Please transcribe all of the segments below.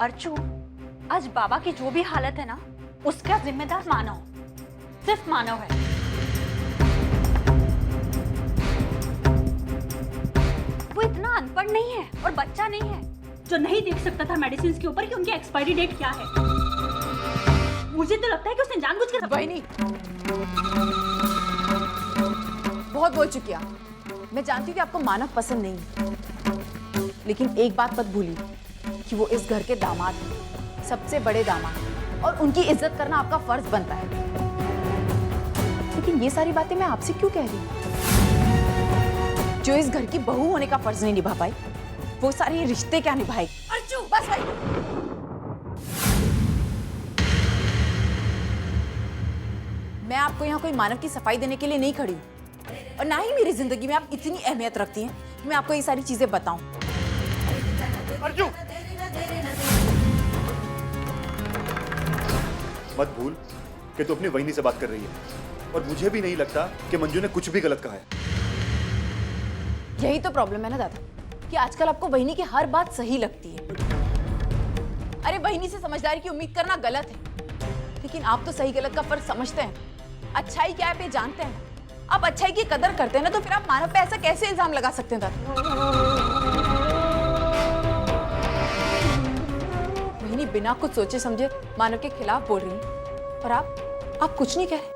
अर्चू, आज बाबा की जो भी हालत है ना, उसका जिम्मेदार मानव, सिर्फ मानव है। वो इतना अनपढ़ नहीं है और बच्चा नहीं है जो नहीं देख सकता था मेडिसिन के ऊपर कि उनकी एक्सपायरी डेट क्या है। मुझे तो लगता है कि उसने जानबूझकर। वही बहुत बोल चुकी आप। मैं जानती हूँ कि आपको मानव पसंद नहीं है, लेकिन एक बात मत भूलिए कि वो इस घर के दामाद हैं, सबसे बड़े दामाद, और उनकी इज्जत करना आपका फर्ज बनता है। लेकिन ये सारी बातें मैं आपसे क्यों कह रही हूँ? जो इस घर की बहू होने का फर्ज नहीं निभा पाई, वो सारे रिश्ते क्या निभाएगी? अर्चू, बस भाई। मैं आपको यहाँ कोई मानव की सफाई देने के लिए नहीं खड़ी हूँ, और ना ही मेरी जिंदगी में आप इतनी अहमियत रखती हैं कि मैं आपको ये सारी चीजें बताऊं। अर्जु, मत भूल कि तू अपनी वहिनी से बात कर रही है, और मुझे भी नहीं लगता कि मंजू ने कुछ भी गलत कहा है। यही तो प्रॉब्लम है ना दादा, कि आजकल आपको वहिनी की हर बात सही लगती है। अरे वहिनी से समझदारी की उम्मीद करना गलत है, लेकिन आप तो सही गलत का फर्क समझते हैं, अच्छाई क्या है ये जानते हैं। आप अच्छाई की कदर करते हैं ना, तो फिर आप मानव पे ऐसा कैसे इल्जाम लगा सकते हैं दादा? वहिनी बिना कुछ सोचे समझे मानव के खिलाफ बोल रही है, और आप कुछ नहीं कह रहे।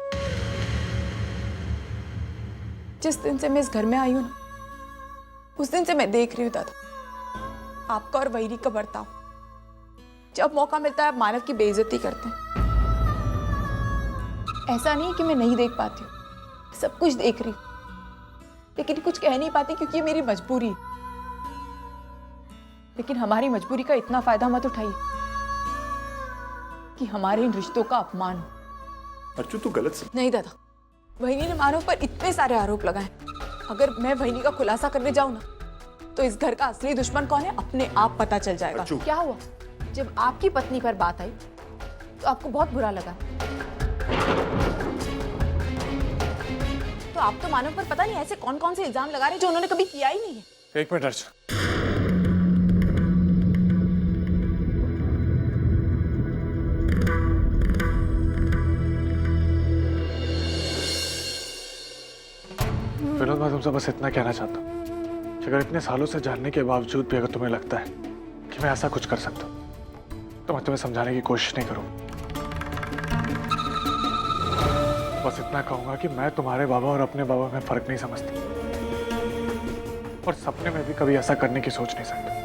जिस दिन से मैं इस घर में आई हूं ना, उस दिन से मैं देख रही हूँ दादा, आपका और वहिनी का बर्ताव। जब मौका मिलता है आप मानव की बेइज्जती करते हैं। ऐसा नहीं कि मैं नहीं देख पाती हूँ, सब कुछ देख रही हूँ, लेकिन कुछ कह नहीं पाती क्योंकि ये मेरी मजबूरी है। लेकिन हमारी मजबूरी का इतना फायदा मत उठाइए कि हमारे इन रिश्तों का अपमान हो। अर्जु, तू गलत समझ। नहीं दादा, वहिनी ने मानव पर इतने सारे आरोप लगाए, अगर मैं वहिनी का खुलासा करने जाऊं ना, तो इस घर का असली दुश्मन कौन है अपने आप पता चल जाएगा। क्या हुआ? जब आपकी पत्नी पर बात आई तो आपको बहुत बुरा लगा, तो आप तो मानव पर पता नहीं ऐसे कौन कौन से इल्जाम लगा रहे जो उन्होंने कभी किया ही नहीं है। एक मिनट अर्जु, विनोद, मैं तुमसे बस इतना कहना चाहता हूँ कि अगर इतने सालों से जानने के बावजूद भी अगर तुम्हें लगता है कि मैं ऐसा कुछ कर सकता हूँ, तो मैं तुम्हें समझाने की कोशिश नहीं करूँगा। बस इतना कहूँगा कि मैं तुम्हारे बाबा और अपने बाबा में फर्क नहीं समझती, और सपने में भी कभी ऐसा करने की सोच नहीं सकता।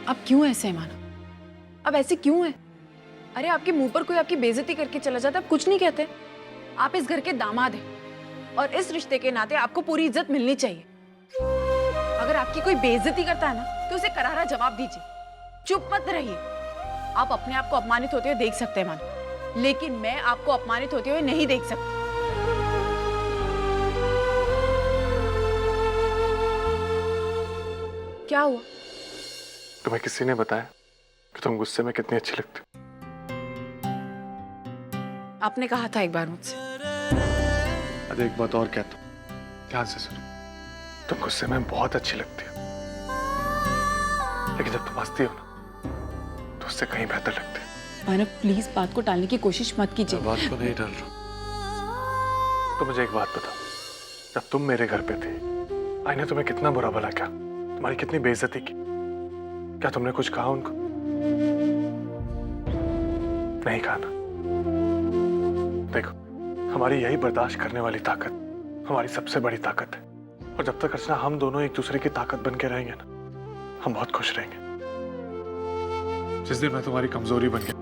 अब क्यों ऐसे है मानो? अब ऐसे क्यों है? अरे आपके मुंह पर कोई आपकी बेइज्जती करके चला जाता, आप कुछ नहीं कहते। आप इस घर के दामाद हैं और इस रिश्ते के नाते आपको पूरी इज्जत मिलनी चाहिए। अगर आपकी कोई बेइज्जती करता है ना, तो उसे करारा जवाब दीजिए, चुप मत रहिए। आप अपने आप को अपमानित होते हुए देख सकते हैं मानो, लेकिन मैं आपको अपमानित होते हुए नहीं देख सकती। क्या हुआ? तुम्हें किसी ने बताया कि तुम गुस्से में कितनी अच्छी लगती हो? आपने कहा था एक बार मुझसे। अरे एक बात और कहता हूँ, ध्यान से सुनो। तुम गुस्से में बहुत अच्छी लगती हो, लेकिन जब तुम हंसती हो ना, तो उससे कहीं बेहतर लगती है। मानव, प्लीज बात को टालने की कोशिश मत कीजिए। मैं बात को नहीं टाल रहा। तो मुझे एक बात बताओ, जब तुम मेरे घर पे थे, आई ने तुम्हें कितना बुरा भला किया, तुम्हारी कितनी बेइज्जती की? क्या तुमने कुछ कहा उनको? नहीं कहा ना। देखो, हमारी यही बर्दाश्त करने वाली ताकत हमारी सबसे बड़ी ताकत है, और जब तक अर्चना हम दोनों एक दूसरे की ताकत बन के रहेंगे ना, हम बहुत खुश रहेंगे। जिस दिन मैं तुम्हारी कमजोरी बन गया,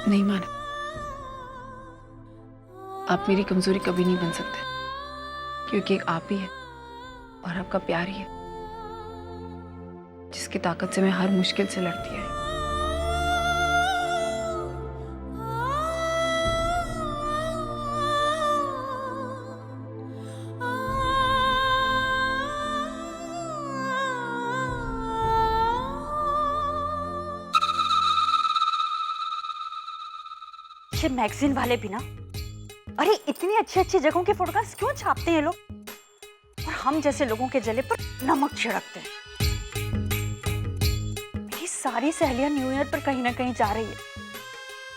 नहीं माना, आप मेरी कमजोरी कभी नहीं बन सकते, क्योंकि एक आप ही है और आपका प्यार ही है जिसकी ताकत से मैं हर मुश्किल से लड़ती आई। ये मैगजीन वाले भी ना, अरे इतनी अच्छी अच्छी जगहों के फोटोग्राफ्स क्यों छापते हैं लोग, और हम जैसे लोगों के जले पर नमक छिड़कते हैं। मेरी सारी सहेलियां न्यू ईयर पर कहीं ना कहीं जा रही है,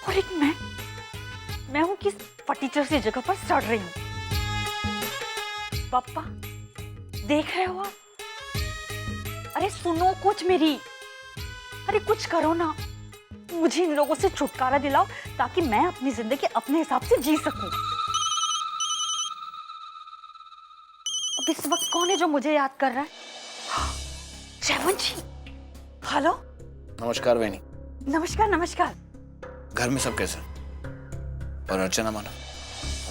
और एक मैं हूं किस फटीचर सी जगह पर सड़ रही हूं। पापा देख रहे हो आप? अरे सुनो कुछ मेरी, अरे कुछ करो ना, मुझे इन लोगों से छुटकारा दिलाओ ताकि मैं अपनी जिंदगी अपने हिसाब से जी सकूं। अब इस वक्त कौन है जो मुझे याद कर रहा है? जयवंत जी। हेलो। नमस्कार वैनी। नमस्कार नमस्कार। घर में सब कैसे? और अर्चना माना,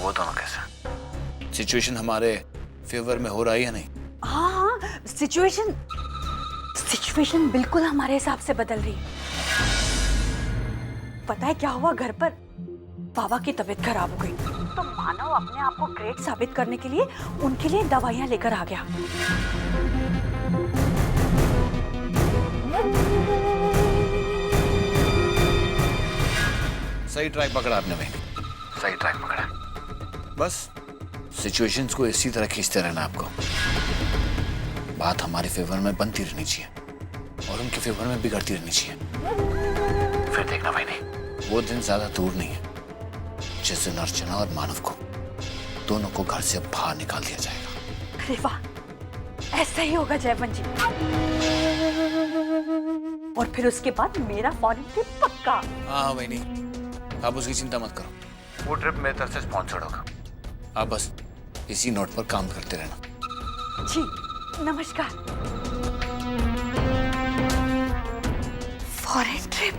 वो दोनों कैसे? सिचुएशन हमारे फेवर में हो रहा है या नहीं? हाँ, सिचुएशन बिल्कुल हमारे हिसाब से बदल रही है। पता है क्या हुआ? घर पर बाबा की तबीयत खराब हो गई, तो मानव अपने आप को ग्रेट साबित करने के लिए उनके लिए दवाइयां लेकर आ गया। सही ट्रैक पकड़ा आपने वैनी, सही ट्रैक पकड़ा। बस सिचुएशंस को इसी तरह खींचते रहना आपको। बात हमारे फेवर में बनती रहनी चाहिए और उनके फेवर में बिगड़ती रहनी चाहिए। फिर देखना वैनी, वो दिन ज्यादा दूर नहीं है जिस दिन अर्चना और मानव को दोनों को घर से बाहर निकाल दिया जाएगा। अरे वाह, ऐसा ही होगा जयवंत जी। और फिर उसके बाद मेरा फॉरेन ट्रिप पक्का। हाँ वैनी, आप उसकी चिंता मत करो, वो ट्रिप मेरी तरफ से स्पॉन्सर्ड होगा। आप बस इसी नोट पर काम करते रहना। जी नमस्कार। Foreign trip.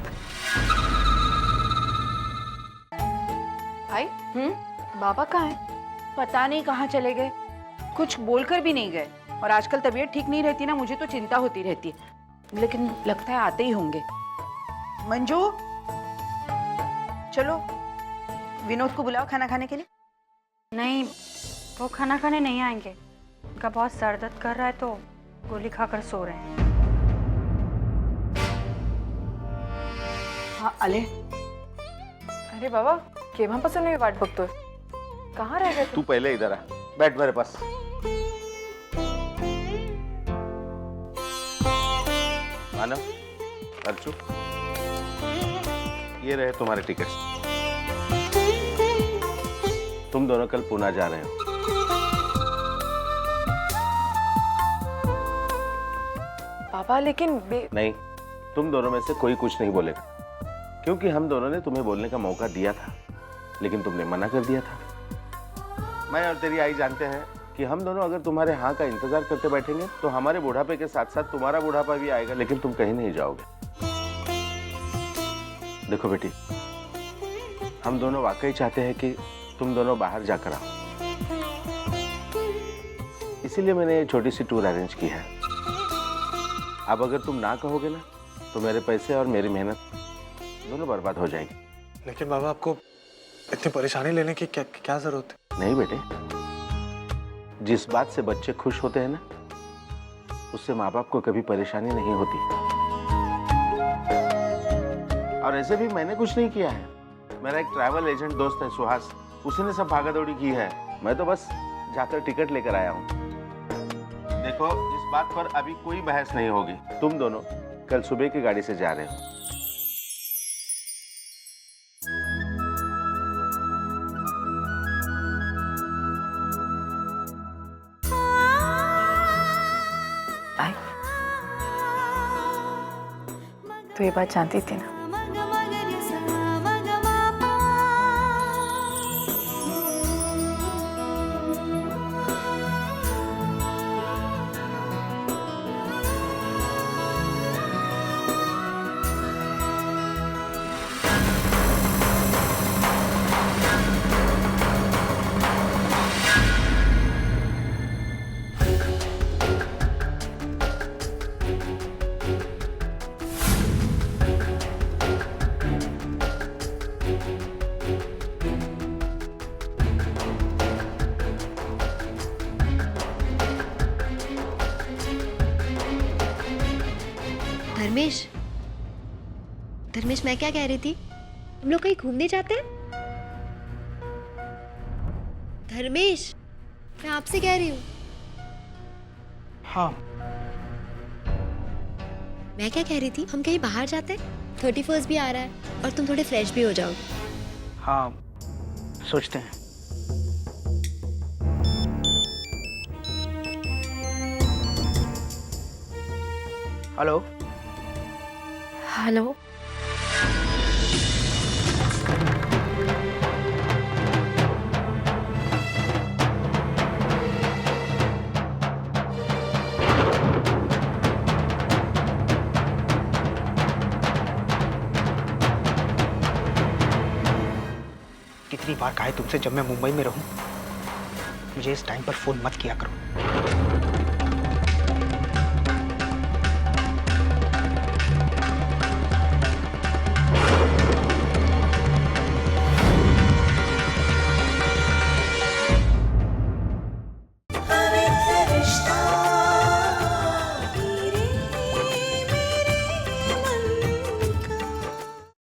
भाई, बाबा कहाँ है? पता नहीं कहाँ चले गए, कुछ बोलकर भी नहीं गए। और आजकल तबीयत ठीक नहीं रहती ना, मुझे तो चिंता होती रहती है, लेकिन लगता है आते ही होंगे। मंजू, चलो विनोद को बुलाओ खाना खाने के लिए। नहीं, वो खाना खाने नहीं आएंगे। उनका बहुत सर दर्द कर रहा है तो गोली खाकर सो रहे हैं। हाँ अले। अरे बाबा, केव्हा पासून मी वाट बघतोय, कहाँ रह गए तू पहले इधर आ, बैठ मेरे पास। मानव, अर्चू, ये रहे तुम्हारे टिकट्स। तुम दोनों कल पुणे जा रहे हो। पापा लेकिन नहीं, तुम दोनों में से कोई कुछ नहीं बोलेगा, क्योंकि हम दोनों ने तुम्हें बोलने का मौका दिया था, लेकिन तुमने मना कर दिया था। मैं और तेरी आई जानते हैं कि हम दोनों अगर तुम्हारे हाँ का इंतजार करते बैठेंगे तो हमारे बुढ़ापे के साथ साथ तुम्हारा बुढ़ापा भी आएगा, लेकिन तुम कहीं नहीं जाओगे। देखो बेटी, हम दोनों वाकई चाहते हैं कि तुम दोनों बाहर जाकर आओ, इसीलिए मैंने ये छोटी सी टूर अरेंज की है। अब अगर तुम ना कहोगे ना तो मेरे पैसे और मेरी मेहनत दोनों बर्बाद हो जाएगी। लेकिन बाबा, आपको इतनी परेशानी लेने की क्या जरूरत है? नहीं बेटे, जिस बात से बच्चे खुश होते हैं ना, उससे माँ बाप को कभी परेशानी नहीं होती। और ऐसे भी मैंने कुछ नहीं किया है, मेरा एक ट्रैवल एजेंट दोस्त है सुहास, उसने सब भागादौड़ी की है। मैं तो बस जाकर टिकट लेकर आया हूँ। देखो, इस बात पर अभी कोई बहस नहीं होगी। तुम दोनों कल सुबह की गाड़ी से जा रहे हो। तो ये बात जानती थी ना? धर्मेश, मैं क्या कह रही थी, हम लोग कहीं घूमने जाते हैं? धर्मेश, मैं आपसे कह रही हूँ। हाँ। मैं क्या कह रही थी, हम कहीं बाहर जाते हैं? 31st भी आ रहा है और तुम थोड़े फ्रेश भी हो जाओ। हाँ, सोचते हैं। हेलो। हेलो। कितनी बार कहा है तुमसे, जब मैं मुंबई में रहूं मुझे इस टाइम पर फोन मत किया करो।